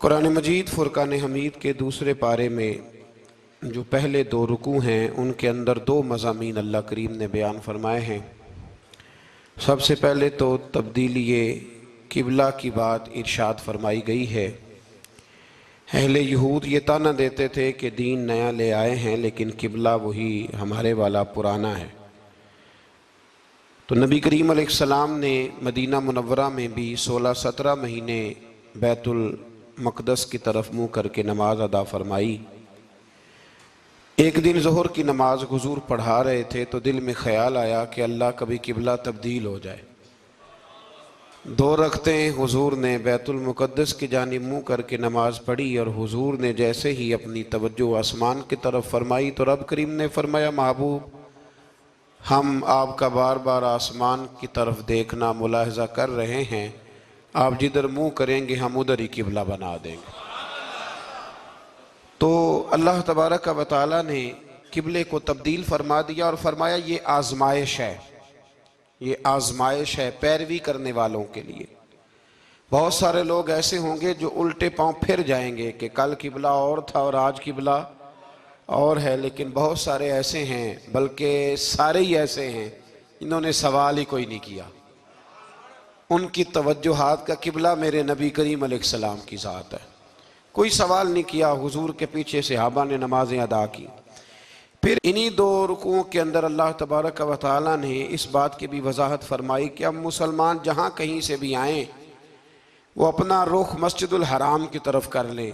कुरान मजीद फुरकान हमीद के दूसरे पारे में जो पहले दो रुकू हैं उनके अंदर दो मज़ामीन अल्लाह करीम ने बयान फरमाए हैं। सबसे पहले तो तब्दीली किबला की बात इरशाद फरमाई गई है। अहले यहूद ये ताना देते थे कि दीन नया ले आए हैं लेकिन किबला वही हमारे वाला पुराना है। तो नबी करीम अलैहिस्सलाम ने मदीना मुनव्वरा में भी 16-17 महीने बैतुल मक़दस की तरफ मुँह करके नमाज अदा फरमाई। एक दिन ज़ोहर की नमाज हुजूर पढ़ा रहे थे तो दिल में ख़याल आया कि अल्लाह कभी किबला तब्दील हो जाए। दो रखतें हुजूर ने बैतुल मुक़द्दस की जानिब मुँह करके नमाज पढ़ी और हुजूर ने जैसे ही अपनी तवज्जो आसमान की तरफ फरमाई तो रब करीम ने फरमाया, महबूब हम आपका बार बार आसमान की तरफ देखना मुलाहजा कर रहे हैं, आप जिधर मुँह करेंगे हम उधर ही किबला बना देंगे। तो अल्लाह तबारक व तआला ने किबले को तब्दील फरमा दिया और फरमाया ये आजमाइश है, ये आजमाइश है पैरवी करने वालों के लिए। बहुत सारे लोग ऐसे होंगे जो उल्टे पांव फिर जाएंगे कि कल किबला और था और आज किबला और है, लेकिन बहुत सारे ऐसे हैं, बल्कि सारे ही ऐसे हैं इन्होंने सवाल ही कोई नहीं किया। उनकी तवज्जुहात का किबला मेरे नबी करीम अलैहिस्सलाम की ज़ात है, कोई सवाल नहीं किया। हुजूर के पीछे सहाबा ने नमाजें अदा की। फिर इन्हीं दो रुकुओं के अंदर अल्लाह तबारक व तआला ने इस बात की भी वजाहत फरमाई कि अब मुसलमान जहाँ कहीं से भी आएँ वो अपना रुख मस्जिदुल हराम की तरफ कर लें,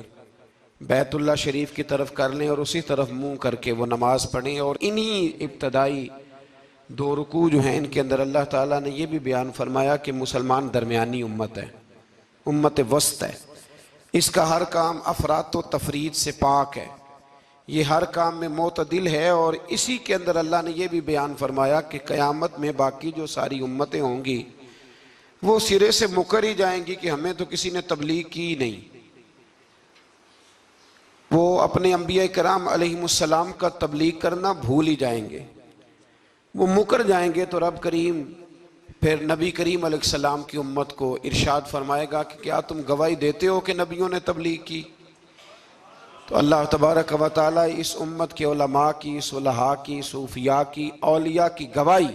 बैतुल्लाह शरीफ की तरफ कर लें और उसी तरफ मुँह करके वो नमाज़ पढ़ें। और इन्हीं इब्तदाई दो रुकू जो हैं इनके अंदर अल्लाह ताला ने यह भी बयान फरमाया कि मुसलमान दरमियानी उम्मत है, उम्मत वस्त है। इसका हर काम अफरात व तफरीद से पाक है, ये हर काम में मोतदिल है। और इसी के अंदर अल्लाह ने यह भी बयान फरमाया कि क़यामत में बाकी जो सारी उम्मतें होंगी वो सिरे से मुकर ही जाएंगी कि हमें तो किसी ने तबलीग की नहीं। वो अपने अंबिया किराम अलैहिमुस्सलाम का तबलीग करना भूल ही जाएंगे, वो मुकर जाएंगे। तो रब करीम फिर नबी करीम अलैहिस्सलाम की उम्मत को इरशाद फरमाएगा कि क्या तुम गवाही देते हो कि नबियों ने तबलीग की? तो अल्लाह तबारक व तआला इस उम्मत के उलमा की, सुलहा की, सूफिया की, औलिया की गवाही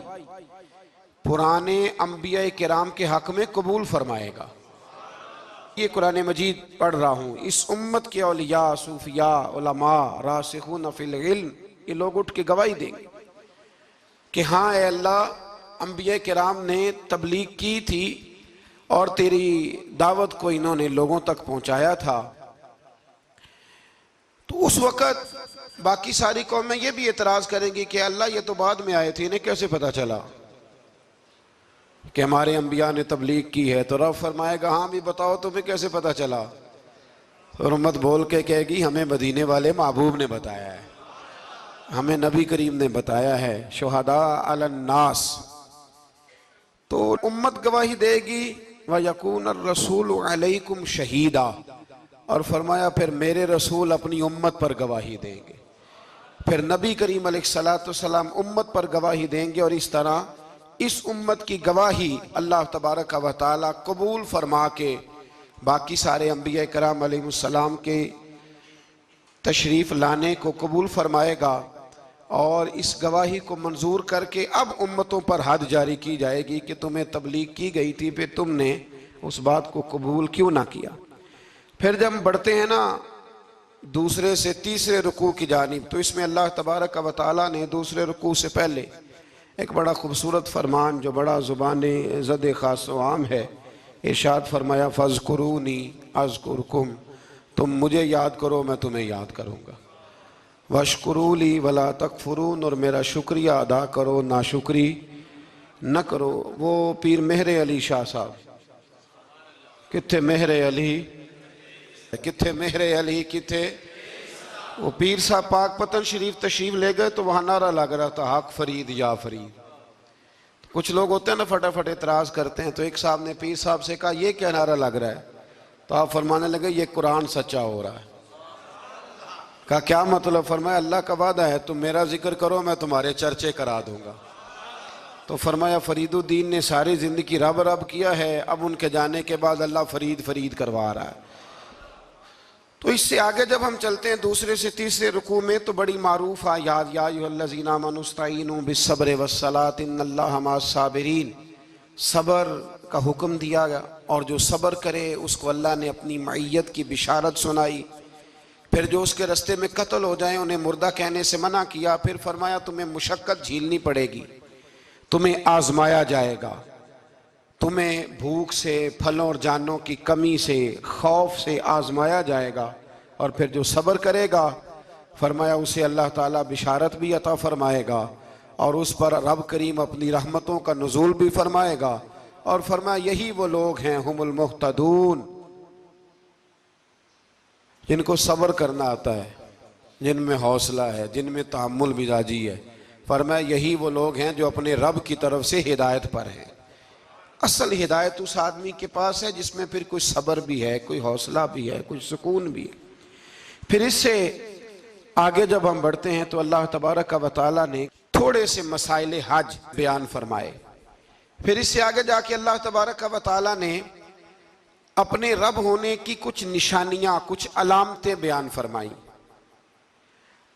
पुराने अंबिया किराम के हक़ में कबूल फरमाएगा। ये कुरान मजीद पढ़ रहा हूँ, इस उम्मत के औलिया, सूफिया, उलमा, रासिखून फिल इल्म, ये लोग उठ के गवाही देंगे कि हाँ ए अल्लाह, अंबिया किराम ने तबलीग की थी और तेरी दावत को इन्होंने लोगों तक पहुँचाया था। तो उस वक़्त बाकी सारी कौमें ये भी एतराज़ करेंगी कि अल्लाह ये तो बाद में आए थे, इन्हें कैसे पता चला कि हमारे अंबिया ने तबलीग की है? तो रब फरमाएगा हाँ भी बताओ तुम्हें कैसे पता चला? और उम्मत बोल के कहेगी हमें मदीने वाले महबूब ने बताया है, हमें नबी करीम ने बताया है। शुहदा अलन्नास, तो उम्मत गवाही देगी। व यकून रसूल अलैकुम शहीदा, और फरमाया फिर मेरे रसूल अपनी उम्मत पर गवाही देंगे। फिर नबी करीम अलैहिस्सलाम उम्मत पर गवाही देंगे और इस तरह इस उम्मत की गवाही अल्लाह तबारक व तआला कबूल फरमा के बाकी सारे अंबिया किराम अलैहिमुस्सलाम के तशरीफ़ लाने को कबूल फरमाएगा और इस गवाही को मंजूर करके अब उम्मतों पर हद जारी की जाएगी कि तुम्हें तबलीग की गई थी, फिर तुमने उस बात को कबूल क्यों ना किया। फिर जब हम बढ़ते हैं ना दूसरे से तीसरे रुकू की जानिब, तो इसमें अल्लाह तबारक व तआला ने दूसरे रुकू से पहले एक बड़ा खूबसूरत फरमान जो बड़ा ज़ुबान ज़द ख़ास व आम है, इरशाद फरमाया फ़ज़्कुरूनी अज़्कुरकुम, तुम मुझे याद करो मैं तुम्हें याद करूँगा। वशकुरूली वला तकफुरून, और मेरा शुक्रिया अदा करो नाशुक्री न करो। वो पीर मेहर अली शाह साहब, किथे मेहर अली, किथे मेहर अली, किथे वो पीर साहब पाक पतन शरीफ तशरीफ ले गए तो वहाँ नारा लग रहा था हक फरीद या फरीद। तो कुछ लोग होते हैं ना फटाफट एतराज़ करते हैं, तो एक साहब ने पीर साहब से कहा ये क्या नारा लग रहा है? तो आप फरमाने लगे ये कुरान सच्चा हो रहा है। का क्या मतलब? फरमाया अल्लाह का वादा है तुम मेरा जिक्र करो मैं तुम्हारे चर्चे करा दूंगा। तो फरमाया फरीदुद्दीन ने सारी ज़िंदगी रब रब किया है, अब उनके जाने के बाद अल्लाह फरीद फरीद करवा रहा है। तो इससे आगे जब हम चलते हैं दूसरे से तीसरे रुकू में तो बड़ी मारूफ आयात या अय्युहल्लज़ीना आमनू इस्तईनू बिस्सब्रि वस्सलात इन्नल्लाहा मअस्साबिरीन, सब्र का हुक्म दिया गया और जो सब्र करे उसको अल्लाह ने अपनी मईयत की बिशारत सुनाई। फिर जो उसके रास्ते में कत्ल हो जाए उन्हें मुर्दा कहने से मना किया। फिर फरमाया तुम्हें मुशक्कत झीलनी पड़ेगी, तुम्हें आजमाया जाएगा, तुम्हें भूख से, फलों और जानों की कमी से, खौफ से आजमाया जाएगा। और फिर जो सब्र करेगा फरमाया उसे अल्लाह ताला बिशारत भी अता फरमाएगा और उस पर रब करीम अपनी रहमतों का नुज़ूल भी फरमाएगा। और फरमाया यही वो लोग हैं हुमुल मुहतदून, जिनको सब्र करना आता है, जिनमें हौसला है, जिनमें तहम्मुल मिजाजी है। फरमाया यही वो लोग हैं जो अपने रब की तरफ से हिदायत पर हैं। असल हिदायत उस आदमी के पास है जिसमें फिर कोई सब्र भी है, कोई हौसला भी है, कोई सुकून भी है। फिर इससे आगे जब हम बढ़ते हैं तो अल्लाह तबारक व तआला ने थोड़े से मसाइल हज बयान फरमाए। फिर इससे आगे जाके अल्लाह तबारक व तआला ने अपने रब होने की कुछ निशानियां, कुछ अलामतें बयान फरमाई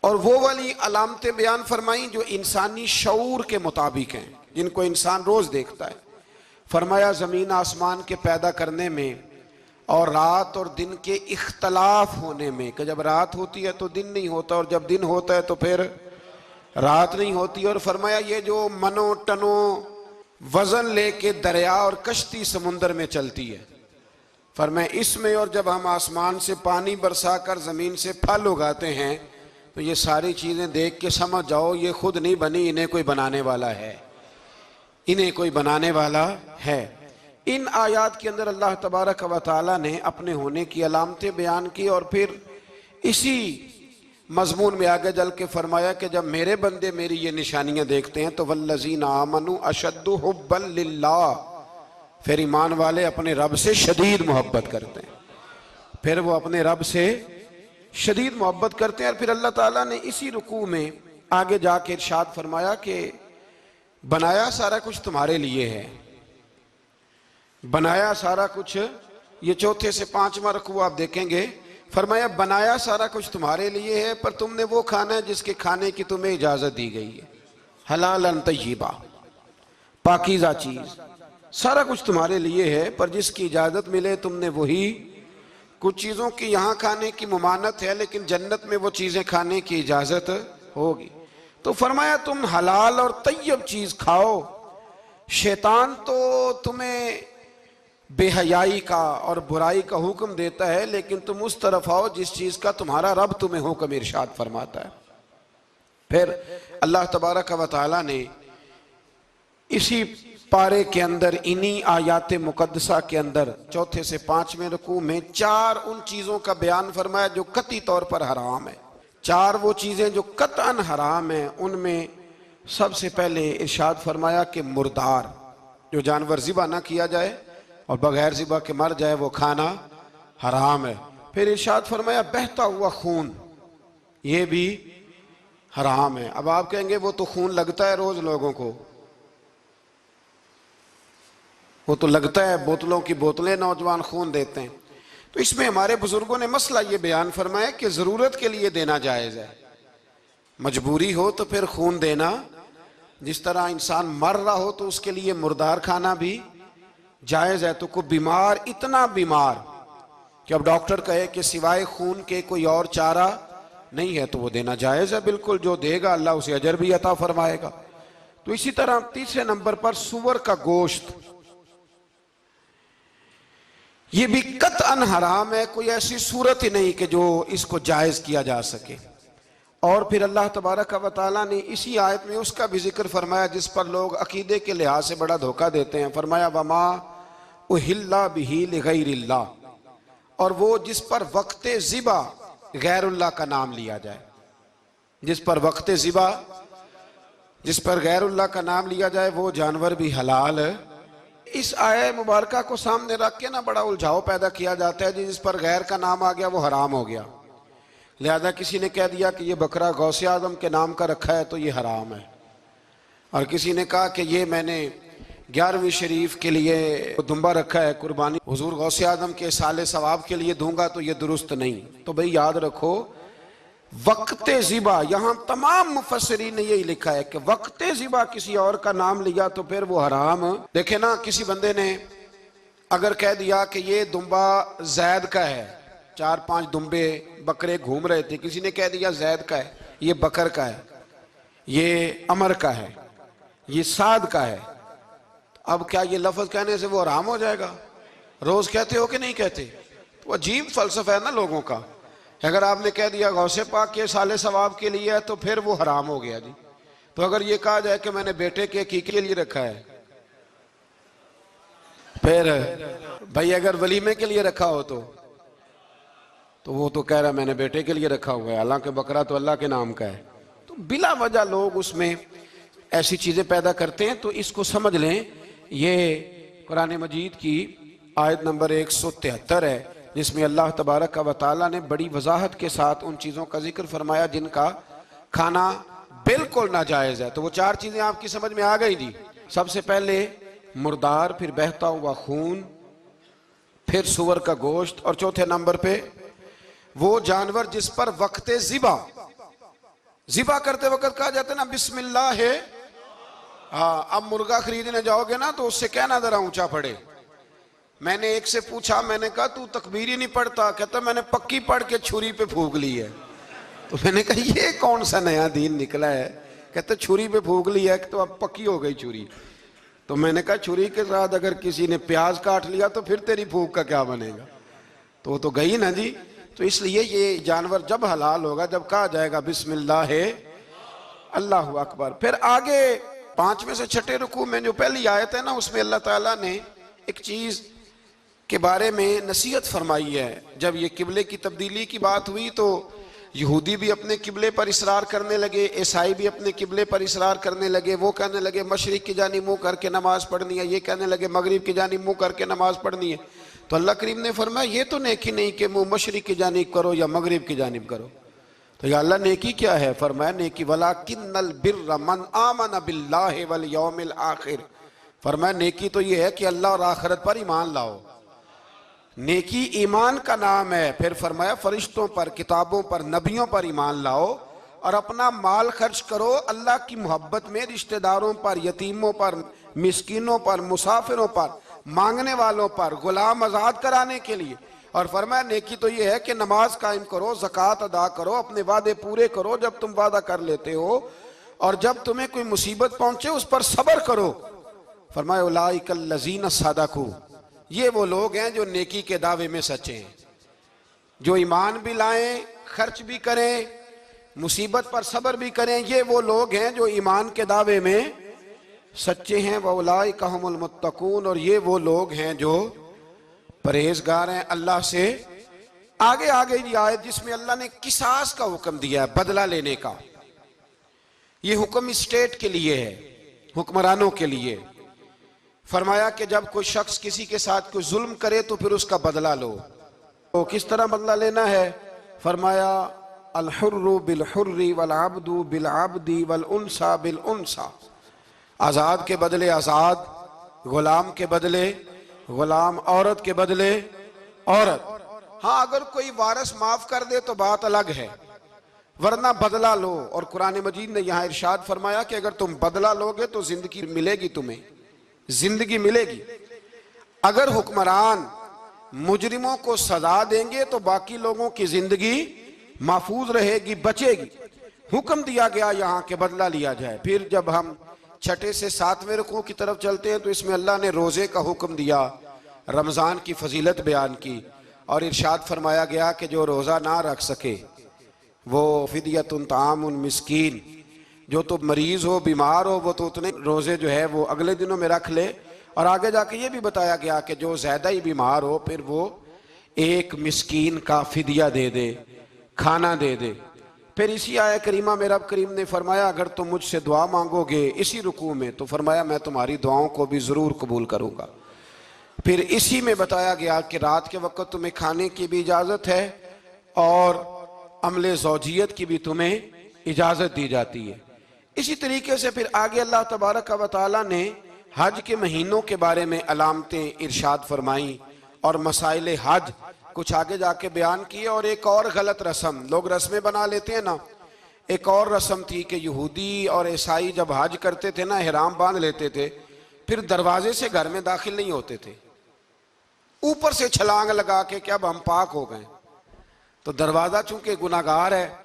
और वो वाली अलामतें बयान फरमाई जो इंसानी शऊर के मुताबिक हैं, जिनको इंसान रोज देखता है। फरमाया ज़मीन आसमान के पैदा करने में और रात और दिन के इख्तलाफ होने में, कि जब रात होती है तो दिन नहीं होता और जब दिन होता है तो फिर रात नहीं होती। और फरमाया ये जो मनो टनो वजन लेके दरिया और कश्ती समुंदर में चलती है, फरमाया इसमें, और जब हम आसमान से पानी बरसा कर ज़मीन से फल उगाते हैं तो ये सारी चीज़ें देख के समझ जाओ ये खुद नहीं बनी, इन्हें कोई बनाने वाला है, इन्हें कोई बनाने वाला है। इन आयात के अंदर अल्लाह तबारक व तआला ने अपने होने की अलामतें बयान की और फिर इसी मजमून में आगे चल के फरमाया कि जब मेरे बंदे मेरी ये निशानियां देखते हैं तो वल्लज़ीना आमनू अशद्दु हुब्बन लिल्लाह, फिर ईमान वाले अपने रब से शदीद मोहब्बत करते हैं, फिर वो अपने रब से शदीद मोहब्बत करते हैं। और फिर अल्लाह ताला ने इसी रुकू में आगे जाके इरशाद फरमाया कि बनाया सारा कुछ तुम्हारे लिए है, बनाया सारा कुछ। ये चौथे से पांचवा रुकू आप देखेंगे, फरमाया बनाया सारा कुछ तुम्हारे लिए है पर तुमने वो खाना है जिसके खाने की तुम्हें इजाजत दी गई है, हलालन तय्यिबा, पाकीज़ा चीज, सारा कुछ तुम्हारे लिए है पर जिसकी इजाजत मिले तुमने वही। कुछ चीजों की यहाँ खाने की मुमानत है लेकिन जन्नत में वो चीजें खाने की इजाजत होगी। तो फरमाया तुम हलाल और तय्यब चीज खाओ। शैतान तो तुम्हें बेहयाई का और बुराई का हुक्म देता है लेकिन तुम उस तरफ आओ जिस चीज का तुम्हारा रब तुम्हें हुक्म इरशाद फरमाता है। फिर अल्लाह तबारक व तआला ने इसी पारे के अंदर, इन्हीं आयात मुकद्दसा के अंदर चौथे से पांचवें रुकू में चार उन चीजों का बयान फरमाया जो कतई तौर पर हराम है। चार वो चीजें जो कतअन हराम है, उनमें सबसे पहले इरशाद फरमाया कि मुर्दार, जो जानवर ज़िबा ना किया जाए और बगैर ज़िबा के मर जाए, वो खाना हराम है। फिर इरशाद फरमाया बहता हुआ खून, ये भी हराम है। अब आप कहेंगे वो तो खून लगता है रोज लोगों को, वो तो लगता है, बोतलों की बोतलें नौजवान खून देते हैं। तो इसमें हमारे बुजुर्गों ने मसला ये बयान फरमाया कि जरूरत के लिए देना जायज है, मजबूरी हो तो फिर खून देना, जिस तरह इंसान मर रहा हो तो उसके लिए मुर्दार खाना भी जायज है। तो कोई बीमार, इतना बीमार कि अब डॉक्टर कहे कि सिवाय खून के कोई और चारा नहीं है तो वो देना जायज है बिल्कुल। जो देगा अल्लाह उसे अजर भी अता फरमाएगा। तो इसी तरह तीसरे नंबर पर सूअर का गोश्त, ये भी कतअन हराम है, कोई ऐसी सूरत ही नहीं कि जो इसको जायज किया जा सके। और फिर अल्लाह तबारक व तआला ने इसी आयत में उसका भी जिक्र फरमाया जिस पर लोग अकीदे के लिहाज से बड़ा धोखा देते हैं। फरमाया वमा उहिल्ला बिही लिगैरिल्लाह, और वो जिस पर वक्ते ज़िबा गैरुल्लाह का नाम लिया जाए, जिस पर वक्ते ज़िबा, जिस पर गैरुल्लाह का नाम लिया जाए वो जानवर भी हलाल है। इस आया मुबारका को सामने रख के ना बड़ा उलझाव पैदा किया जाता है, जिस पर गैर का नाम आ गया वो हराम हो गया। लिहाजा किसी ने कह दिया कि ये बकरा गौसे आजम के नाम का रखा है तो ये हराम है, और किसी ने कहा कि ये मैंने 11वीं शरीफ के लिए दुम्बा रखा है कुर्बानी, हुजूर गौसे आदम के साले सवाब के लिए दूंगा तो ये दुरुस्त नहीं। तो भाई याद रखो वक्ते ज़िबा, यहां तमाम मुफस्सिरीन ने यही लिखा है कि वक्ते ज़िबा किसी और का नाम लिया तो फिर वो हराम। देखे ना, किसी बंदे ने अगर कह दिया कि ये दुम्बा जैद का है, 4-5 दुम्बे बकरे घूम रहे थे, किसी ने कह दिया जैद का है, ये बकर का है, ये अमर का है, ये साद का है, अब क्या ये लफ्ज कहने से वो हराम हो जाएगा? रोज कहते हो कि नहीं कहते? तो अजीब फलसफा है ना लोगों का। अगर आपने कह दिया गौसे पाक के साले सवाब के लिए है तो फिर वो हराम हो गया जी। तो अगर ये कहा जाए कि मैंने बेटे के अकीके के लिए रखा है, फिर भाई अगर वलीमे के लिए रखा हो तो वो तो कह रहा मैंने बेटे के लिए रखा हुआ है, हालांकि बकरा तो अल्लाह के नाम का है। तो बिला वजह लोग उसमें ऐसी चीजें पैदा करते हैं। तो इसको समझ लें, ये कुरान मजीद की आयत नंबर 173 है जिसमें अल्लाह तबारक व तआला ने बड़ी वजाहत के साथ उन चीज़ों का जिक्र फरमाया जिनका खाना बिल्कुल नाजायज़ है। तो वो 4 चीज़ें आपकी समझ में आ गई थी। सबसे पहले मुर्दार, फिर बहता हुआ खून, फिर सुअर का गोश्त, और चौथे नंबर पे वो जानवर जिस पर वक्ते ज़िबा करते वक्त कहा जाता है ना बिस्मिल्लाह है। हाँ, अब मुर्गा खरीदने जाओगे ना तो उससे कहना जरा ऊंचा पड़े। मैंने एक से पूछा, मैंने कहा तू तकबीर ही नहीं पढ़ता? कहता मैंने पक्की पढ़ के छुरी पे फूंक ली है। तो मैंने कहा ये कौन सा नया दीन निकला है? कहते छुरी पे फूंक ली है तो अब पक्की हो गई छुरी। तो मैंने कहा छुरी के साथ अगर किसी ने प्याज काट लिया तो फिर तेरी फूंक का क्या बनेगा? तो वो तो गई ना जी। तो इसलिए ये जानवर जब हलाल होगा जब कहा जाएगा बिस्मिल्लाह है अल्लाहु अकबर। फिर आगे 5वें से 6ठे रुकू में जो पहली आयत है ना, उसमें अल्लाह ताला ने एक चीज के बारे में नसीहत फरमाई है। जब ये किबले की तब्दीली की बात हुई तो यहूदी भी अपने किबले पर इसरार करने लगे, ईसाई भी अपने किबले पर इसरार करने लगे। वो कहने लगे मशरिक की जानिब मुंह करके नमाज पढ़नी है, ये कहने लगे मगरिब की जानिब मुंह करके नमाज पढ़नी है। तो अल्लाह करीम ने फरमाया ये तो नेकी नहीं कि मुंह मशरिक की जानिब करो या मगरिब की जानिब करो। तो या अल्लाह नेकी क्या है? फरमाया नेकी वलाकिन्नल बिर्र मन आमन बिल्लाहि वल यौमिल आखिर। फरमाया नेकी तो ये है कि अल्लाह और आखिरत पर ईमान लाओ। नेकी ईमान का नाम है। फिर फरमाया फरिश्तों पर, किताबों पर, नबियों पर ईमान लाओ और अपना माल खर्च करो अल्लाह की मोहब्बत में, रिश्तेदारों पर, यतीमों पर, मिस्कीनों पर, मुसाफिरों पर, मांगने वालों पर, गुलाम आजाद कराने के लिए। और फरमाया नेकी तो ये है कि नमाज कायम करो, ज़कात अदा करो, अपने वादे पूरे करो जब तुम वादा कर लेते हो, और जब तुम्हें कोई मुसीबत पहुंचे उस पर सब्र करो। फरमाया उलाइकल लज़ीना सदकू, ये वो लोग हैं जो नेकी के दावे में सच्चे हैं, जो ईमान भी लाएं, खर्च भी करें, मुसीबत पर सब्र भी करें। ये वो लोग हैं जो ईमान के दावे में सच्चे हैं। व उलाइका हुमुल मुत्तकून, और ये वो लोग हैं जो परहेजगार हैं अल्लाह से। आगे आगे ये आयत जिसमें अल्लाह ने किसास का हुक्म दिया है, बदला लेने का। ये हुक्म स्टेट के लिए है, हुक्मरानों के लिए। फरमाया कि जब कोई शख्स किसी के साथ कोई जुल्म करे तो फिर उसका बदला लो। तो किस तरह बदला लेना है? फरमाया अल हुर्रु बिल हुर्री वल अब्दु बिल अब्दी वल उनसा बिल उनसा। आज़ाद के बदले आज़ाद, गुलाम के बदले गुलाम, औरत के बदले औरत। हाँ, अगर कोई वारिस माफ कर दे तो बात अलग है, वरना बदला लो। और कुरान मजीद ने यहाँ इरशाद फरमाया कि अगर तुम बदला लोगे तो जिंदगी मिलेगी, तुम्हें जिंदगी मिलेगी। अगर हुक्मरान मुजरिमों को सजा देंगे तो बाकी लोगों की जिंदगी महफूज रहेगी, बचेगी। हुक्म दिया गया यहाँ के बदला लिया जाए। फिर जब हम 6ठे से 7वें रुकू की तरफ चलते हैं तो इसमें अल्लाह ने रोजे का हुक्म दिया, रमजान की फजीलत बयान की, और इरशाद फरमाया गया कि जो रोजा ना रख सके वो फिदियतुन तामुन मिस्कीन, जो तो मरीज हो, बीमार हो, वो तो उतने रोजे जो है वो अगले दिनों में रख ले। और आगे जाके ये भी बताया गया कि जो ज्यादा ही बीमार हो फिर वो एक मिस्कीन का फिदिया दे दे, खाना दे दे। फिर इसी आया करीमा में रब करीम ने फरमाया अगर तुम मुझसे दुआ मांगोगे इसी रुकू में तो फरमाया मैं तुम्हारी दुआओं को भी जरूर कबूल करूंगा। फिर इसी में बताया गया कि रात के वक्त तुम्हें खाने की भी इजाजत है और अमले ज़ौजियत की भी तुम्हें इजाजत दी जाती है। इसी तरीके से फिर आगे अल्लाह तबारक व तआला ने हज के महीनों के बारे में अलामतें इरशाद फरमाई और मसाइल हज कुछ आगे जाके बयान किए। और एक और गलत रस्म, लोग रस्में बना लेते हैं ना, एक और रस्म थी कि यहूदी और ईसाई जब हज करते थे ना, ihram बांध लेते थे, फिर दरवाजे से घर में दाखिल नहीं होते थे, ऊपर से छलांग लगा के कि अब हम पाक हो गए। तो दरवाजा चूंकि गुनाहगार है,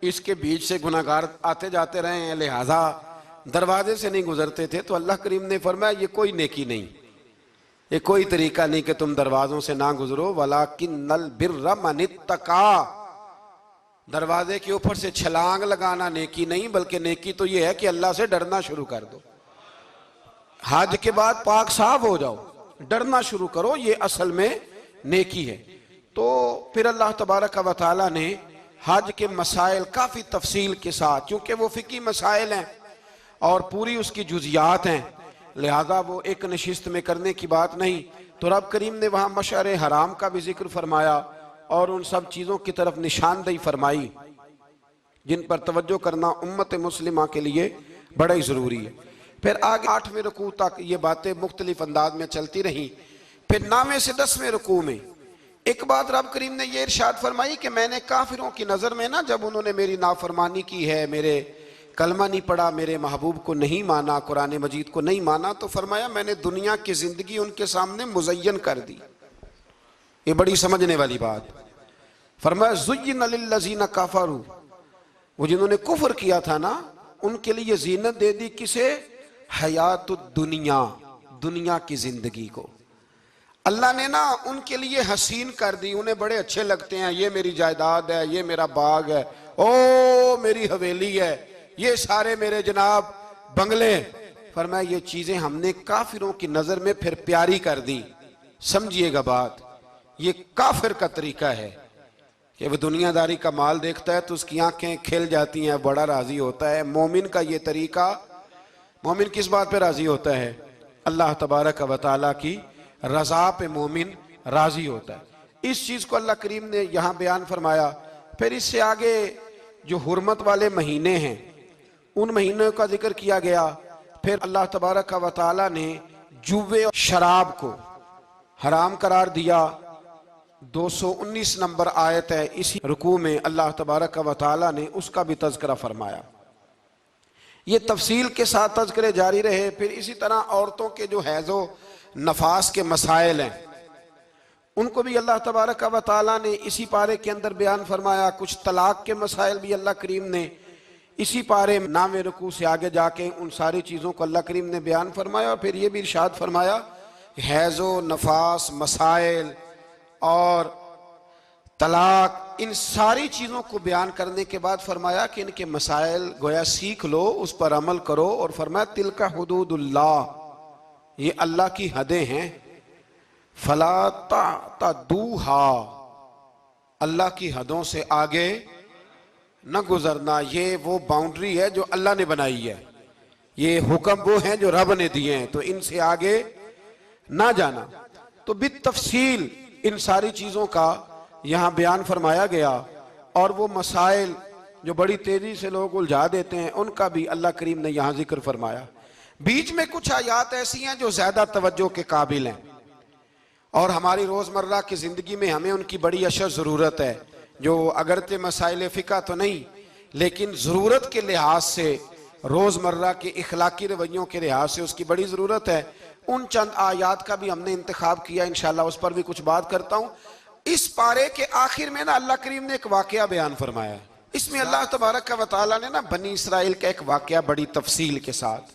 इसके बीच से गुनाहगार आते जाते रहे हैं, लिहाजा दरवाजे से नहीं गुजरते थे। तो अल्लाह करीम ने फरमाया ये कोई नेकी नहीं, ये कोई तरीका नहीं कि तुम दरवाजों से ना गुजरो। वलाकिन्नल बिर्र मनित्तका, दरवाजे के ऊपर से छलांग लगाना नेकी नहीं, बल्कि नेकी तो ये है कि अल्लाह से डरना शुरू कर दो। हज के बाद पाक साफ हो जाओ, डरना शुरू करो, ये असल में नेकी है। तो फिर अल्लाह तबारक व तआला ने हज के मसाइल काफ़ी तफसील के साथ, चूँकि वो फ़िकी मसाइल हैं और पूरी उसकी जुज़ियात हैं, लिहाजा वो एक नशिस्त में करने की बात नहीं। तो रब करीम ने वहाँ मशअर हराम का भी जिक्र फरमाया और उन सब चीज़ों की तरफ निशानदही फरमाई जिन पर तवज्जो करना उम्मत मुस्लिमा के लिए बड़ा ही ज़रूरी है। फिर आगे 8वें रुकू तक ये बातें मुख्तलिफ अंदाज में चलती रहीं। फिर 9वें से 10वें रुकू में एक बात रब करीम ने ये इरशाद फरमाई कि मैंने काफिरों की नज़र में ना, जब उन्होंने मेरी नाफरमानी की है, मेरे कलमा नहीं पढ़ा, मेरे महबूब को नहीं माना, कुरान मजीद को नहीं माना, तो फरमाया मैंने दुनिया की ज़िंदगी उनके सामने मुज़य्यन कर दी। ये बड़ी समझने वाली बात। फरमाया ज़ुय्यिन लिल्लज़ीना कफ़रू, वो जिन्होंने कुफ्र किया था ना, उनके लिए ज़ीनत दे दी किसे? हयातुद दुनिया, दुनिया की ज़िंदगी को अल्लाह ने ना उनके लिए हसीन कर दी। उन्हें बड़े अच्छे लगते हैं, ये मेरी जायदाद है, ये मेरा बाग है, ओ मेरी हवेली है, ये सारे मेरे जनाब बंगले। फरमाया ये चीज़ें हमने काफिरों की नज़र में फिर प्यारी कर दी। समझिएगा बात, ये काफिर का तरीका है कि वह दुनियादारी का माल देखता है तो उसकी आंखें खिल जाती हैं, बड़ा राजी होता है। मोमिन का ये तरीका, मोमिन किस बात पे राजी होता है? अल्लाह तबारक व तआला की रज़ा पे मोमिन राजी होता है। इस चीज़ को अल्लाह करीम ने यहाँ बयान फरमाया। फिर इससे आगे जो हुर्मत वाले महीने हैं उन महीनों का जिक्र किया गया। फिर अल्लाह तबारक व तआला ने जुए और शराब को हराम करार दिया। 219 नंबर आयत है, इसी रुकू में अल्लाह तबारक व तआला ने उसका भी तज़किरा फरमाया। ये तफसील के साथ तज़किरे जारी रहे। फिर इसी तरह औरतों के जो हैज़ो नफास के मसाइल हैं उनको भी अल्लाह तबारक व तआला ने इसी पारे के अंदर बयान फरमाया। कुछ तलाक के मसाइल भी अल्लाह करीम ने इसी पारे 9वें रुकू से आगे जाके उन सारी चीज़ों को अल्लाह करीम ने बयान फरमाया। और फिर ये भी इरशाद फरमाया हैज़ो नफास मसाइल और तलाक, इन सारी चीज़ों को बयान करने के बाद फरमाया कि इनके मसाइल गोया सीख लो, उस पर अमल करो। और फरमाया तिलका हुदूदुल्लाह, ये अल्लाह की हदें हैं, फला तातदूहा, अल्लाह की हदों से आगे न गुजरना। ये वो बाउंड्री है जो अल्लाह ने बनाई है, ये हुक्म वो हैं जो रब ने दिए हैं, तो इनसे आगे ना जाना। तो बितफसील इन सारी चीज़ों का यहाँ बयान फरमाया गया। और वो मसाइल जो बड़ी तेज़ी से लोग उलझा देते हैं उनका भी अल्लाह करीम ने यहाँ जिक्र फरमाया। बीच में कुछ आयात ऐसी हैं जो ज़्यादा तवज्जो के काबिल हैं और हमारी रोज़मर्रा की ज़िंदगी में हमें उनकी बड़ी अशद ज़रूरत है, जो अगरचे मसाइल फ़िक़ा तो नहीं लेकिन ज़रूरत के लिहाज से, रोज़मर्रा के इखलाकी रवैयों के लिहाज से उसकी बड़ी ज़रूरत है। उन चंद आयात का भी हमने इंतखाब किया, इंशाअल्लाह उस पर भी कुछ बात करता हूँ। इस पारे के आखिर में ना अल्लाह करीम ने एक वाक़या बयान फरमाया है। इसमें अल्लाह तबारक व तआला ने ना बनी इसराइल का एक वाक़या बड़ी तफसील के साथ,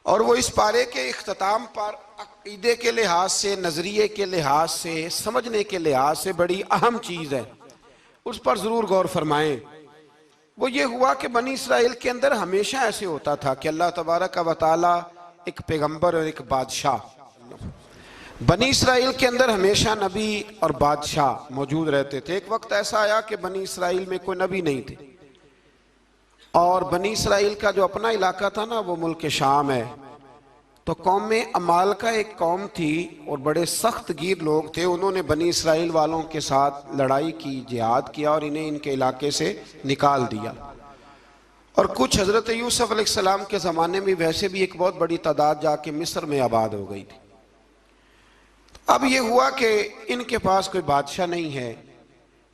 और वो इस पारे के इख्तिताम पर अक़ीदे के लिहाज से, नज़रिए के लिहाज से, समझने के लिहाज से बड़ी अहम चीज़ है, उस पर ज़रूर गौर फरमाएं। वो ये हुआ कि बनी इसराइल के अंदर हमेशा ऐसे होता था कि अल्लाह तबारक व तआला एक पैगम्बर और एक बादशाह, बनी इसराइल के अंदर हमेशा नबी और बादशाह मौजूद रहते थे। एक वक्त ऐसा आया कि बनी इसराइल में कोई नबी नहीं थे और बनी इसराइल का जो अपना इलाका था ना वो मुल्क शाम है। तो कौम में अमाल का एक कौम थी और बड़े सख्त गिर लोग थे। उन्होंने बनी इसराइल वालों के साथ लड़ाई की, जिहाद किया और इन्हें इनके इलाके से निकाल दिया। और कुछ हज़रत यूसुफ अलैहिस्सलाम के ज़माने में वैसे भी एक बहुत बड़ी तादाद जाके मिस्र में आबाद हो गई थी। अब ये हुआ कि इनके पास कोई बादशाह नहीं है,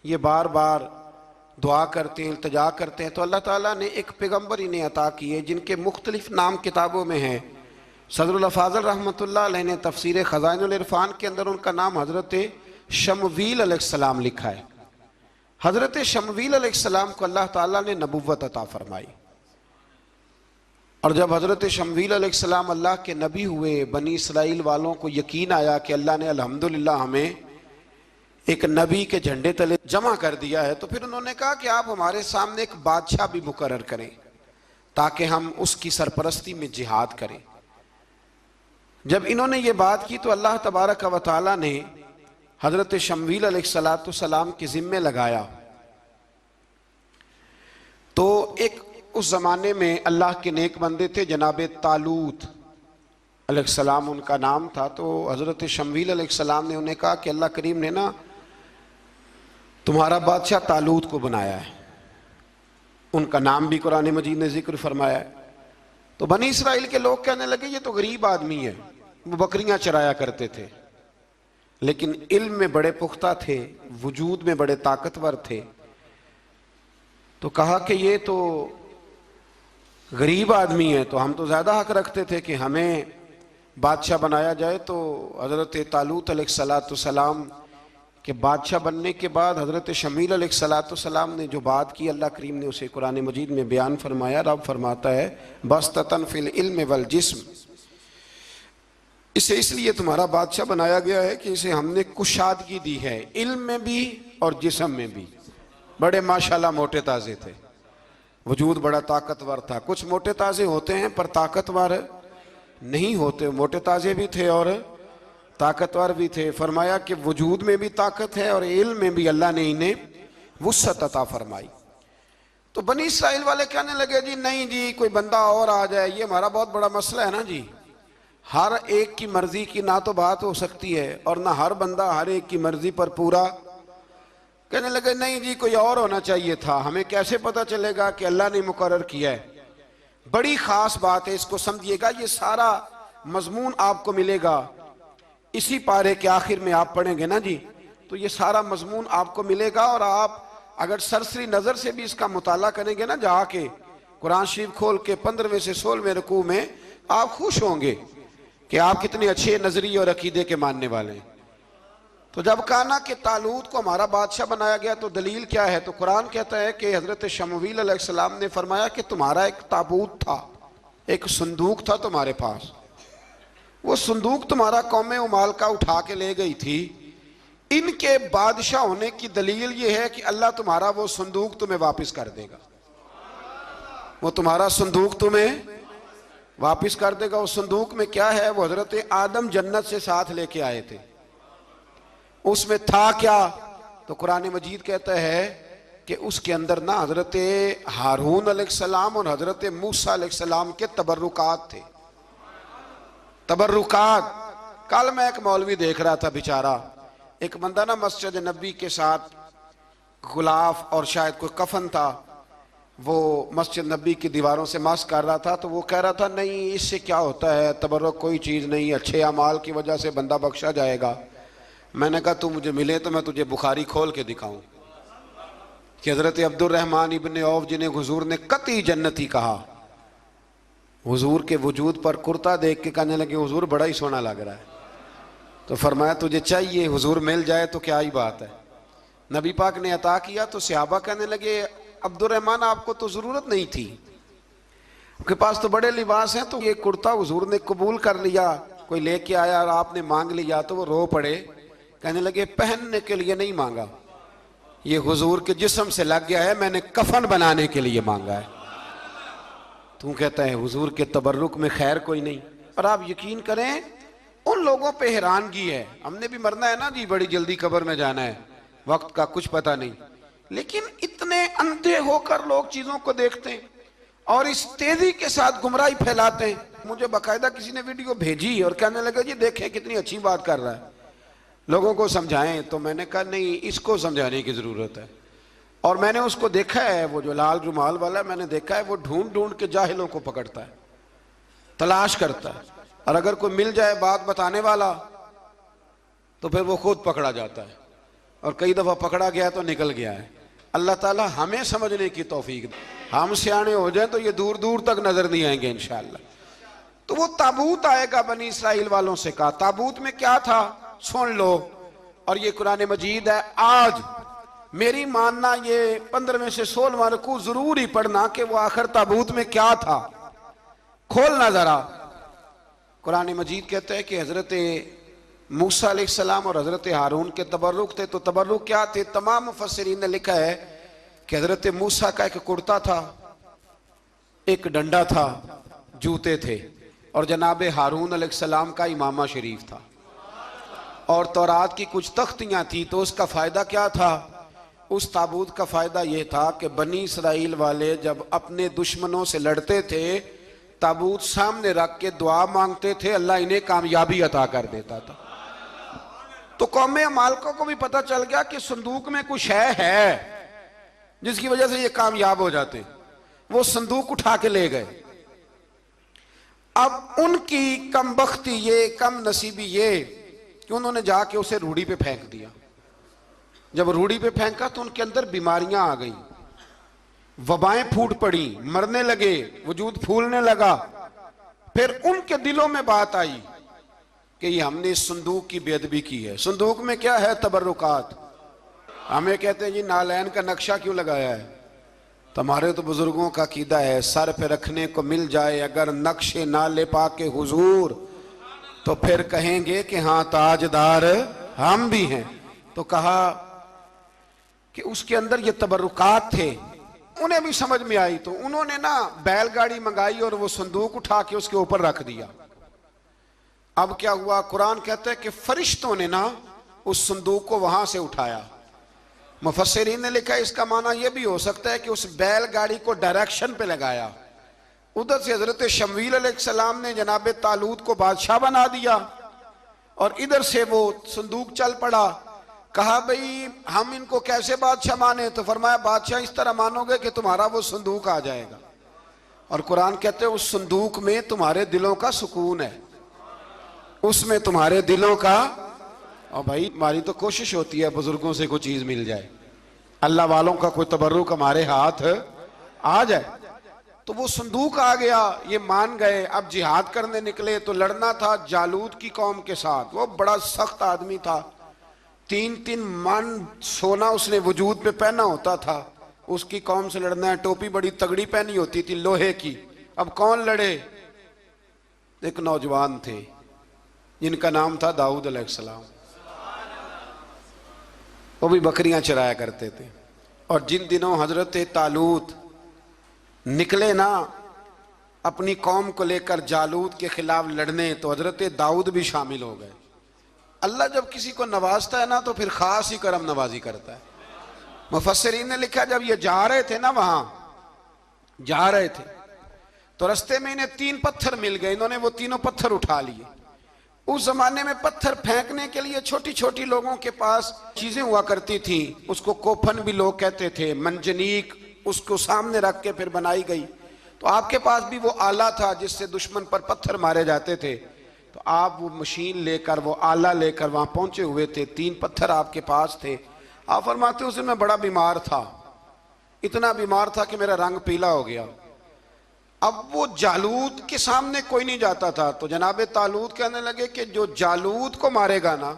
ये बार बार दुआ करते हैं, इल्तिजा करते हैं, तो अल्लाह ताला ने एक पैगम्बर इन्हें अता किए जिनके मुख्तलिफ नाम किताबों में हैं। सदरुल अफ़ाज़ल रहमतुल्लाह अलैह ने तफसीर ख़ज़ाइनुल इरफ़ान के अंदर उनका नाम हज़रत शमवील अलैहिस्सलाम लिखा है। हज़रत शमवील अलैहिस्सलाम को अल्लाह ताला ने नबुव्वत अता फरमाई, और जब हज़रत शमवील अलैहिस्सलाम अल्लाह के नबी हुए, बनी इसराइल वालों को यकीन आया कि अल्लाह ने अल्हम्दुलिल्लाह हमें एक नबी के झंडे तले जमा कर दिया है, तो फिर उन्होंने कहा कि आप हमारे सामने एक बादशाह भी मुकर्रर करें ताकि हम उसकी सरपरस्ती में जिहाद करें। जब इन्होंने ये बात की तो अल्लाह तबारक व तआला ने हज़रत शमवील अलैहिस्सलाम के ज़िम्मे लगाया। तो एक उस ज़माने में अल्लाह के नेक बंदे थे, जनाब तालूत अलैहिस्सलाम उनका नाम था। तो हज़रत शमवील अलैहिस्सलाम ने उन्हें कहा कि अल्लाह करीम ने ना तुम्हारा बादशाह तालूत को बनाया है, उनका नाम भी कुरान मजीद ने जिक्र फरमाया है। तो बनी इसराइल के लोग कहने लगे ये तो गरीब आदमी है, वो बकरियां चराया करते थे, लेकिन इल्म में बड़े पुख्ता थे, वजूद में बड़े ताकतवर थे। तो कहा कि ये तो गरीब आदमी है, तो हम तो ज़्यादा हक रखते थे कि हमें बादशाह बनाया जाए। तो हज़रत तालूत अलैहिस्सलाम के बादशाह बनने के बाद हज़रत शमील अलैहिस्सलाम ने जो बात की, अल्लाह करीम ने उसे कुरान मजीद में बयान फरमाया। रब फरमाता है बस्ततन फिल इल्म वल जिस्म, इसे इसलिए तुम्हारा बादशाह बनाया गया है कि इसे हमने कुशादगी दी है, इल्म में भी और जिस्म में भी। बड़े माशाल्लाह मोटे ताज़े थे, वजूद बड़ा ताकतवर था। कुछ मोटे ताज़े होते हैं पर ताकतवर नहीं होते, मोटे ताज़े भी थे और ताकतवर भी थे। फरमाया कि वजूद में भी ताकत है और इल्म में भी अल्लाह ने इन्हें वुस्अत अता फरमाई। तो बनी इसराइल वाले कहने लगे जी नहीं जी, कोई बंदा और आ जाए, ये हमारा बहुत बड़ा मसला है ना जी, हर एक की मर्जी की ना तो बात हो सकती है और ना हर बंदा हर एक की मर्जी पर पूरा। कहने लगे नहीं जी, कोई और होना चाहिए था, हमें कैसे पता चलेगा कि अल्लाह ने मुकर्रर किया है। बड़ी खास बात है, इसको समझिएगा, ये सारा मजमून आपको मिलेगा इसी पारे के आखिर में आप पढ़ेंगे ना जी, तो ये सारा मजमून आपको मिलेगा। और आप अगर सरसरी नज़र से भी इसका मुताला करेंगे ना, जाके कुरान शरीफ खोल के 15वें से 16वें रुकू में, आप खुश होंगे कि आप कितने अच्छे नजरिए और अकीदे के मानने वाले हैं। तो जब कहा ना कि तालूत को हमारा बादशाह बनाया गया, तो दलील क्या है? तो कुरान कहता है कि हज़रत शमवील अलैहिस्सलाम ने फरमाया कि तुम्हारा एक ताबूत था, एक संदूक था तुम्हारे पास, वो संदूक तुम्हारा कौम उमाल का उठा के ले गई थी। इनके बादशाह होने की दलील ये है कि अल्लाह तुम्हारा वो संदूक तुम्हें वापस कर देगा, वो तुम्हारा संदूक तुम्हें वापस कर देगा। उस संदूक में क्या है? वो हजरत आदम जन्नत से साथ लेके आए थे, उसमें था क्या? तो कुरान मजीद कहता है कि उसके अंदर ना हजरत हारून अलैहिस्सलाम और हजरत मूसा अलैहिस्सलाम के तबर्रुकात थे। तबर्रुकात, कल मैं एक मौलवी देख रहा था, बेचारा एक बंदा ना मस्जिद नबी के साथ गुलाफ और शायद कोई कफन था, वो मस्जिद नबी की दीवारों से मस कर रहा था। तो वो कह रहा था नहीं, इससे क्या होता है, तबर्रुक कोई चीज़ नहीं, अच्छे अमाल की वजह से बंदा बख्शा जाएगा। मैंने कहा तू मुझे मिले तो मैं तुझे बुखारी खोल के दिखाऊं कि हज़रत अब्दुर्रहमान इब्न औफ जिन्हें हुजूर ने कतई जन्नती कहा, हुजूर के वजूद पर कुर्ता देख के कहने लगे हुजूर बड़ा ही सोना लग रहा है। तो फरमाया तुझे चाहिए, हुजूर मिल जाए तो क्या ही बात है। नबी पाक ने अता किया तो सहाबा कहने लगे अब्दुर्रहमान आपको तो ज़रूरत नहीं थी, आपके पास तो बड़े लिबास हैं, तो ये कुर्ता हुजूर ने कबूल कर लिया, कोई लेके आया और आपने मांग लिया। तो वो रो पड़े, कहने लगे पहनने के लिए नहीं मांगा, ये हुजूर के जिस्म से लग गया है, मैंने कफन बनाने के लिए मांगा है। तू कहता है हुजूर के तबर्रुक में खैर कोई नहीं। और आप यकीन करें उन लोगों पे हैरानगी है, हमने भी मरना है ना जी, बड़ी जल्दी कब्र में जाना है, वक्त का कुछ पता नहीं, लेकिन इतने अंधे होकर लोग चीजों को देखते हैं और इस तेजी के साथ गुमराही फैलाते हैं। मुझे बाकायदा किसी ने वीडियो भेजी और कहने लगा जी देखें कितनी अच्छी बात कर रहा है, लोगों को समझाएं। तो मैंने कहा नहीं, इसको समझाने की जरूरत है, और मैंने उसको देखा है, वो जो लाल रुमाल वाला, मैंने देखा है वो ढूंढ ढूंढ के जाहिलों को पकड़ता है, तलाश करता है, और अगर कोई मिल जाए बात बताने वाला तो फिर वो खुद पकड़ा जाता है, और कई दफा पकड़ा गया तो निकल गया है। अल्लाह ताला हमें समझने की तौफीक दे, हम सियाने हो जाए तो ये दूर दूर तक नजर नहीं आएंगे इंशाअल्लाह। तो वो ताबूत आएगा, बनी इसराइल वालों से कहा ताबूत में क्या था सुन लो, और ये कुरान मजीद है। आज मेरी मानना ये 15वें से 16वां रुकू जरूर ही पढ़ना कि वो आखिर ताबूत में क्या था, खोलना जरा। कुरान मजीद कहते हैं कि हजरत मूसा अलैहिस्सलाम और हजरत हारून के तबर्रुक थे। तो तबर्रुक क्या थे? तमाम मुफस्सिरीन ने लिखा है कि हजरत मूसा का एक कुर्ता था, एक डंडा था, जूते थे, और जनाब हारून अलैहिस्सलाम का इमामा शरीफ था, और तौरात की कुछ तख्तियां थी। तो उसका फायदा क्या था? उस ताबूत का फायदा यह था कि बनी इसराइल वाले जब अपने दुश्मनों से लड़ते थे, ताबूत सामने रख के दुआ मांगते थे, अल्लाह इन्हें कामयाबी अता कर देता था। तो कौम अमालका को भी पता चल गया कि संदूक में कुछ है जिसकी वजह से ये कामयाब हो जाते। वो संदूक उठा के ले गए। अब उनकी कमबख्ती ये, कम नसीबी ये कि उन्होंने जाके उसे रूढ़ी पे फेंक दिया। जब रूढ़ी पे फेंका तो उनके अंदर बीमारियां आ गई, वबाएं फूट पड़ी, मरने लगे, वजूद फूलने लगा। फिर उनके दिलों में बात आई कि ये हमने इस संदूक की बेअदबी की है। संदूक में क्या है? तबर्रुकात। हमें कहते हैं जी नालैन का नक्शा क्यों लगाया है? तुम्हारे तो बुजुर्गों का कीदा है, सर पे रखने को मिल जाए अगर नक्शे नाले पाके हुजूर, तो फिर कहेंगे कि हाँ ताजदार हम भी हैं। तो कहा कि उसके अंदर ये तबर्रुकात थे। उन्हें भी समझ में आई तो उन्होंने ना बैलगाड़ी मंगाई और वो संदूक उठा के उसके ऊपर रख दिया। अब क्या हुआ? कुरान कहता है कि फरिश्तों ने ना उस संदूक को वहां से उठाया। मुफस्सिरीन ने लिखा इसका माना यह भी हो सकता है कि उस बैलगाड़ी को डायरेक्शन पे लगाया। उधर से हजरत शमूएल अलैहिस्सलाम ने जनाब तालूत को बादशाह बना दिया, और इधर से वो संदूक चल पड़ा। कहा भाई हम इनको कैसे बादशाह माने? तो फरमाया बादशाह इस तरह मानोगे कि तुम्हारा वो संदूक आ जाएगा। और कुरान कहते हैं उस संदूक में तुम्हारे दिलों का सुकून है, उसमें तुम्हारे दिलों का। और भाई हमारी तो कोशिश होती है बुजुर्गों से कोई चीज मिल जाए, अल्लाह वालों का कोई तबर्रुक हमारे हाथ आ जाए। तो वो संदूक आ गया, ये मान गए। अब जिहाद करने निकले तो लड़ना था जालूत की कौम के साथ। वो बड़ा सख्त आदमी था, 3-3 मन सोना उसने वजूद पे पहना होता था। उसकी कौम से लड़ना है, टोपी बड़ी तगड़ी पहनी होती थी लोहे की। अब कौन लड़े? एक नौजवान थे जिनका नाम था दाऊद अलैहिस्सलाम। वो भी बकरियां चराया करते थे। और जिन दिनों हजरत तालूत निकले ना अपनी कौम को लेकर जालूत के खिलाफ लड़ने, तो हजरत दाऊद भी शामिल हो गए। अल्लाह जब किसी को नवाजता है ना तो फिर खास ही करम नवाजी करता है। मुफस्सिरीन ने लिखा जब ये जा रहे थे ना, वहां जा रहे थे तो रास्ते में इन्हें 3 पत्थर मिल गए। इन्होंने वो तीनों पत्थर उठा लिए। उस जमाने में पत्थर फेंकने के लिए छोटी छोटी लोगों के पास चीजें हुआ करती थी, उसको कोफन भी लोग कहते थे, मंजनीक, उसको सामने रख के फिर बनाई गई। तो आपके पास भी वो आला था जिससे दुश्मन पर पत्थर मारे जाते थे। तो आप वो मशीन लेकर, वो आला लेकर वहां पहुंचे हुए थे। 3 पत्थर आपके पास थे। आप फरमाते उस दिन मैं बड़ा बीमार था, इतना बीमार था कि मेरा रंग पीला हो गया। अब वो जालूत के सामने कोई नहीं जाता था। तो जनाब तालूत कहने लगे कि जो जालूत को मारेगा ना,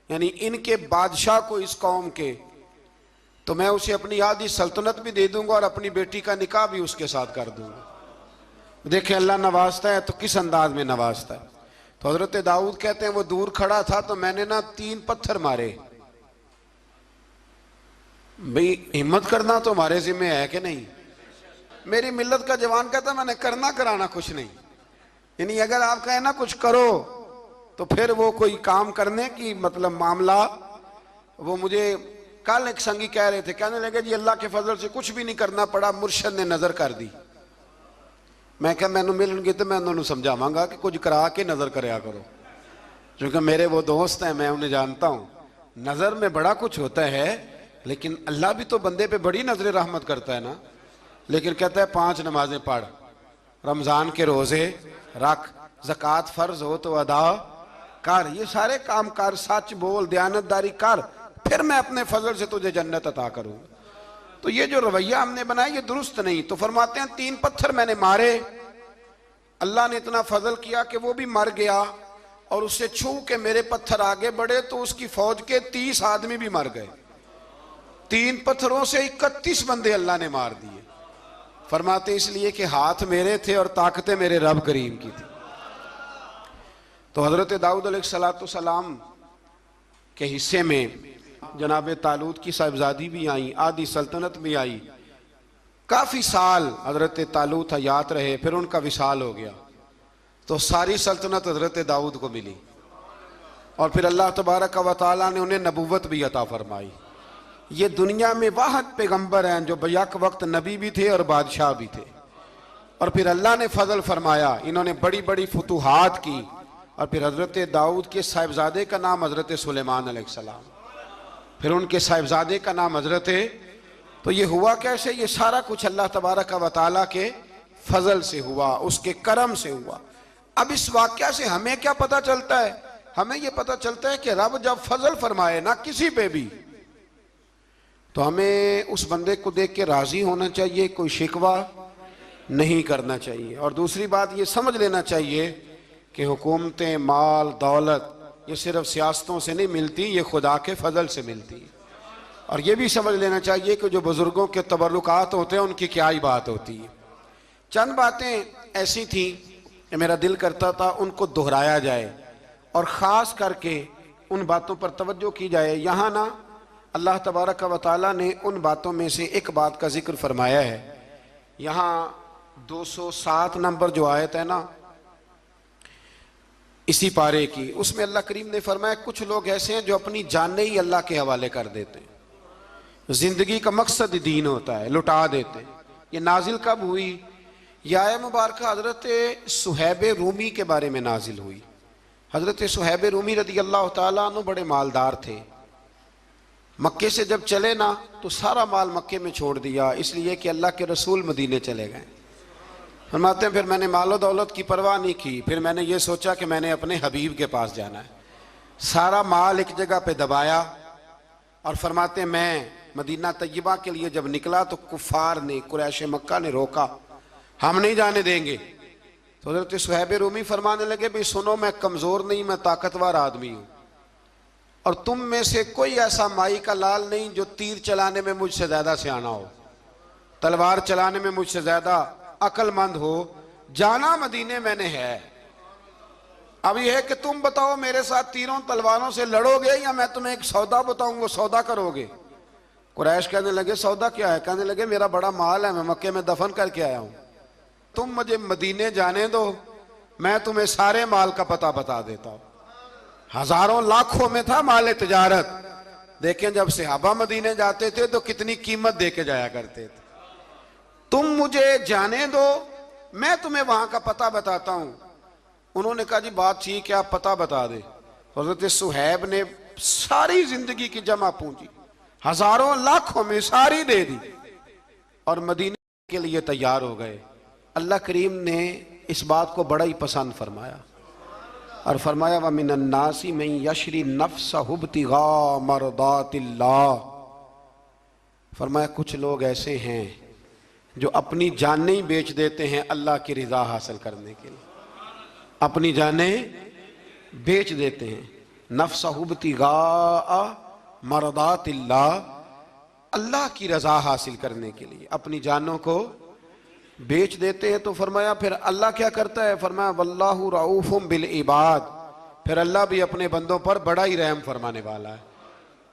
यानी इनके बादशाह को इस कौम के, तो मैं उसे अपनी आधी सल्तनत भी दे दूंगा और अपनी बेटी का निकाह भी उसके साथ कर दूंगा। देखें अल्लाह नवाजता है तो किस अंदाज में नवाजता है। तो हजरत दाऊद कहते हैं वो दूर खड़ा था तो मैंने ना 3 पत्थर मारे। भाई हिम्मत करना तो हमारे जिम्मे है कि नहीं? मेरी मिल्लत का जवान कहता मैंने करना कराना कुछ नहीं। यानी अगर आप कहें ना कुछ करो तो फिर वो कोई काम करने की मतलब मामला। वो मुझे कल एक संगी कह रहे थे, कहने लगे जी अल्लाह के फजल से कुछ भी नहीं करना पड़ा, मुर्शद ने नजर कर दी। मैं क्या मैनू मिलनगे तो मैं उन्होंने समझावांगा कि कुछ करा के नजर करया करो, क्योंकि मेरे वो दोस्त हैं, मैं उन्हें जानता हूं। नजर में बड़ा कुछ होता है लेकिन अल्लाह भी तो बंदे पे बड़ी नजर रहमत करता है ना। लेकिन कहता है 5 नमाजें पढ़, रमजान के रोजे रख, ज़कात फर्ज हो तो अदा कर, ये सारे काम कर, सच बोल, दयानतदारी कर, फिर मैं अपने फजल से तुझे जन्नत अता करूंगा। तो ये जो रवैया हमने बनाया ये दुरुस्त नहीं। तो फरमाते हैं 3 पत्थर मैंने मारे, अल्लाह ने इतना फजल किया कि वो भी मर गया, और उससे छू के मेरे पत्थर आगे बढ़े तो उसकी फौज के 30 आदमी भी मर गए। 3 पत्थरों से 31 बंदे अल्लाह ने मार दिए। फरमाते इसलिए कि हाथ मेरे थे और ताकतें मेरे रब करीम की थी। तो हजरत दाऊद अलैहिस्सलाम के हिस्से में जनाब तालूत की साहिबजादी भी आई, आधी सल्तनत भी आई। काफी साल हजरत तालूत हयात रहे, फिर उनका विसाल हो गया, तो सारी सल्तनत हजरत दाऊद को मिली, और फिर अल्लाह तबारक व तआला ने उन्हें नबूवत भी अता फरमाई। ये दुनिया में वाहिद पैगंबर हैं जो बैक वक्त नबी भी थे और बादशाह भी थे। और फिर अल्लाह ने फजल फरमाया, इन्होंने बड़ी बड़ी फतूहात की। और फिर हजरत दाऊद के साहिबजादे का नाम हजरत सुलेमान अलैहिस्सलाम, फिर उनके साहिबजादे का नाम हजरत। तो ये हुआ कैसे? ये सारा कुछ अल्लाह तबारक व तआला के फजल से हुआ, उसके करम से हुआ। अब इस वाक़या से हमें क्या पता चलता है? हमें यह पता चलता है कि रब जब फजल फरमाए ना किसी पे भी, तो हमें उस बंदे को देख के राजी होना चाहिए, कोई शिकवा नहीं करना चाहिए। और दूसरी बात ये समझ लेना चाहिए कि हुकूमतें, माल, दौलत ये सिर्फ सियासतों से नहीं मिलती, ये खुदा के फजल से मिलती है। और ये भी समझ लेना चाहिए कि जो बुजुर्गों के तबरुकात होते हैं उनकी क्या ही बात होती है। चंद बातें ऐसी थी कि मेरा दिल करता था उनको दोहराया जाए और ख़ास करके उन बातों पर तवज्जो की जाए। यहाँ ना अल्लाह तबारक व तआला ने उन बातों में से एक बात का जिक्र फरमाया है। यहाँ 207 नंबर जो आयत है ना इसी पारे की, उसमें अल्लाह करीम ने फरमाया कुछ लोग ऐसे हैं जो अपनी जानें ही अल्लाह के हवाले कर देते हैं। जिंदगी का मकसद दीन होता है, लुटा देते हैं। ये नाजिल कब हुई? यह आया मुबारक हजरत सुहैब रूमी के बारे में नाजिल हुई। हजरत सुहैब रूमी रदी अल्लाह तआला अन्हु बड़े मालदार थे। मक्के से जब चले ना तो सारा माल मक्के में छोड़ दिया, इसलिए कि अल्लाह के रसूल मदीने चले गए। फरमाते हैं फिर मैंने मालो दौलत की परवाह नहीं की, फिर मैंने ये सोचा कि मैंने अपने हबीब के पास जाना है। सारा माल एक जगह पे दबाया और फरमाते हैं मैं मदीना तय्यबा के लिए जब निकला तो कुफार ने, कुरैश मक्का ने रोका, हम नहीं जाने देंगे। तो हज़रत सुहैब रूमी फरमाने लगे भाई सुनो, मैं कमज़ोर नहीं, मैं ताकतवर आदमी हूँ, और तुम में से कोई ऐसा माई का लाल नहीं जो तीर चलाने में मुझसे ज़्यादा सियाना हो, तलवार चलाने में मुझसे ज़्यादा अक्लमंद हो। जाना मदीने मैंने है। अब यह है कि तुम बताओ मेरे साथ तीरों तलवारों से लड़ोगे या मैं तुम्हें एक सौदा बताऊं वो सौदा करोगे? कुरैश कहने लगे सौदा क्या है? कहने लगे मेरा बड़ा माल है, मैं मक्के में दफन करके आया हूं, तुम मुझे मदीने जाने दो, मैं तुम्हें सारे माल का पता बता देता हूं। हजारों लाखों में था माल तिजारत। देखें जब सहाबा मदीने जाते थे तो कितनी कीमत दे के जाया करते थे। तुम मुझे जाने दो, मैं तुम्हें वहां का पता बताता हूं। उन्होंने कहा जी बात ठीक है, आप पता बता दे। हजरत सुहैब ने सारी जिंदगी की जमा पूंजी हजारों लाखों में सारी दे दी और मदीने के लिए तैयार हो गए। अल्लाह करीम ने इस बात को बड़ा ही पसंद फरमाया और फरमाया व मिनन नासी मन यशरी नफ्सहु इब्तिगा मरदातिल्लाह। फरमाया कुछ लोग ऐसे हैं जो अपनी जानें ही बेच देते हैं अल्लाह की रिजा हासिल करने के लिए, अपनी जानें बेच देते हैं। नफ्सहु इब्तिगा मरदातिल्लाह, अल्लाह की रजा हासिल करने के लिए अपनी जानों को बेच देते हैं। तो फरमाया फिर अल्लाह क्या करता है? फरमाया वल्लाहु रऊफुम बिल इबाद, फिर अल्लाह भी अपने बंदों पर बड़ा ही रहम फरमाने वाला है।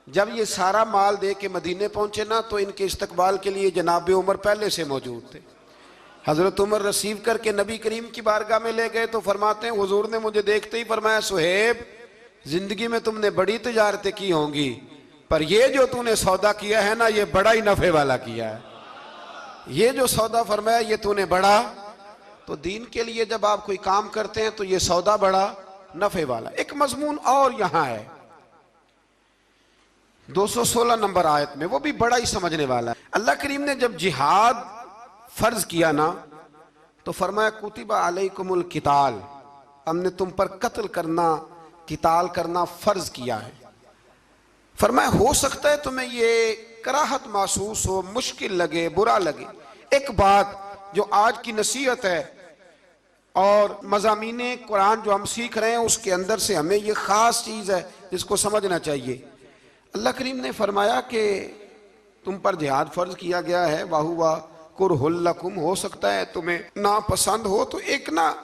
जब ये सारा माल दे के मदीने पहुंचे ना तो इनके इस्तकबाल के लिए जनाब उमर पहले से मौजूद थे। हजरत उमर रिसीव करके नबी करीम की बारगाह में ले गए तो फरमाते हैं हुजूर ने मुझे देखते ही फरमाया सुहेब जिंदगी में तुमने बड़ी तिजारतें की होंगी, पर ये जो तूने सौदा किया है ना ये बड़ा ही नफे वाला किया है। ये जो सौदा फरमाया ये तूने बड़ा, तो दीन के लिए जब आप कोई काम करते हैं तो ये सौदा बड़ा नफे वाला। एक मजमून और यहां है, 216 नंबर आयत में, वो भी बड़ा ही समझने वाला है। अल्लाह करीम ने जब जिहाद फर्ज किया ना, तो फरमाया कुतिबा अलैकुमुल किताल, हमने तुम पर कत्ल करना, किताल करना फर्ज किया है। फरमाया हो सकता है तुम्हें ये कराहत महसूस हो, मुश्किल लगे, बुरा लगे। एक बात जो आज की नसीहत है और मज़ामीने कुरान जो हम सीख रहे हैं, उसके अंदर से हमें ये ख़ास चीज़ है जिसको समझना चाहिए। अल्लाह करीम ने फरमाया कि तुम पर जिहाद फर्ज किया गया है, वाहुवा कुरहुल लकुम, हो सकता है तुम्हें नापसंद हो, तो एक ना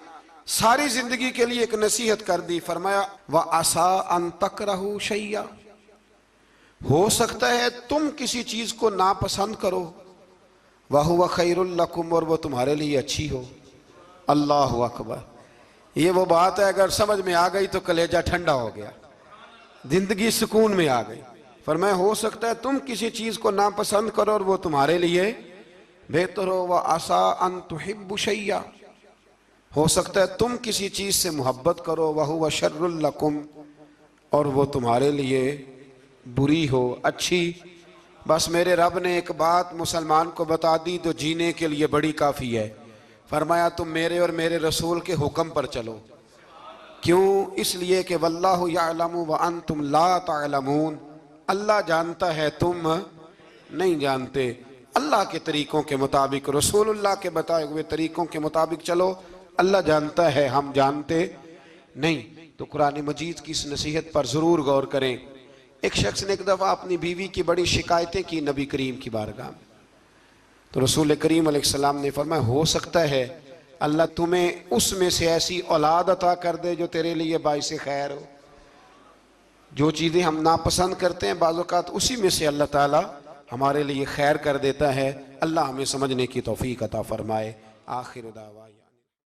सारी जिंदगी के लिए एक नसीहत कर दी। फरमाया व आसा अन तकरहू शैया, हो सकता है तुम किसी चीज को नापसंद करो, वहुवा खैरुल लकुम, और वो तुम्हारे लिए अच्छी हो। अल्लाहु अकबर। ये वो बात है, अगर समझ में आ गई तो कलेजा ठंडा हो गया, जिंदगी सुकून में आ गई। फरमाया हो सकता है तुम किसी चीज को नापसंद करो और वो तुम्हारे लिए बेहतर हो। व आसा अन तुहिब्बु शैया, हो सकता है तुम किसी चीज से मोहब्बत करो, वहुवा शर्रुल लकुम, और वो तुम्हारे लिए बुरी हो, अच्छी। बस मेरे रब ने एक बात मुसलमान को बता दी तो जीने के लिए बड़ी काफ़ी है। फरमाया तुम मेरे और मेरे रसूल के हुक्म पर चलो। क्यों? इसलिए कि वल्लाहु यअलमु व अंतुम ला तअलमून, अल्लाह जानता है तुम नहीं जानते। अल्लाह के तरीक़ों के मुताबिक, रसूलुल्लाह के बताए हुए तरीक़ों के मुताबिक चलो। अल्लाह जानता है, हम जानते नहीं। तो कुरान मजीद की इस नसीहत पर ज़रूर गौर करें। एक शख्स ने एक दफ़ा अपनी बीवी की बड़ी शिकायतें की नबी करीम की बारगाह में, तो रसूल करीम अलैहिस्सलाम ने फरमाया हो सकता है अल्लाह तुम्हें उसमें से ऐसी औलाद अता कर दे जो तेरे लिए बाइस खैर हो। जो चीज़ें हम नापसंद करते हैं बाज़ औक़ात उसी में से अल्लाह ताला हमारे लिए खैर कर देता है। अल्लाह हमें समझने की तौफीक अता फरमाए। आखिर दावा।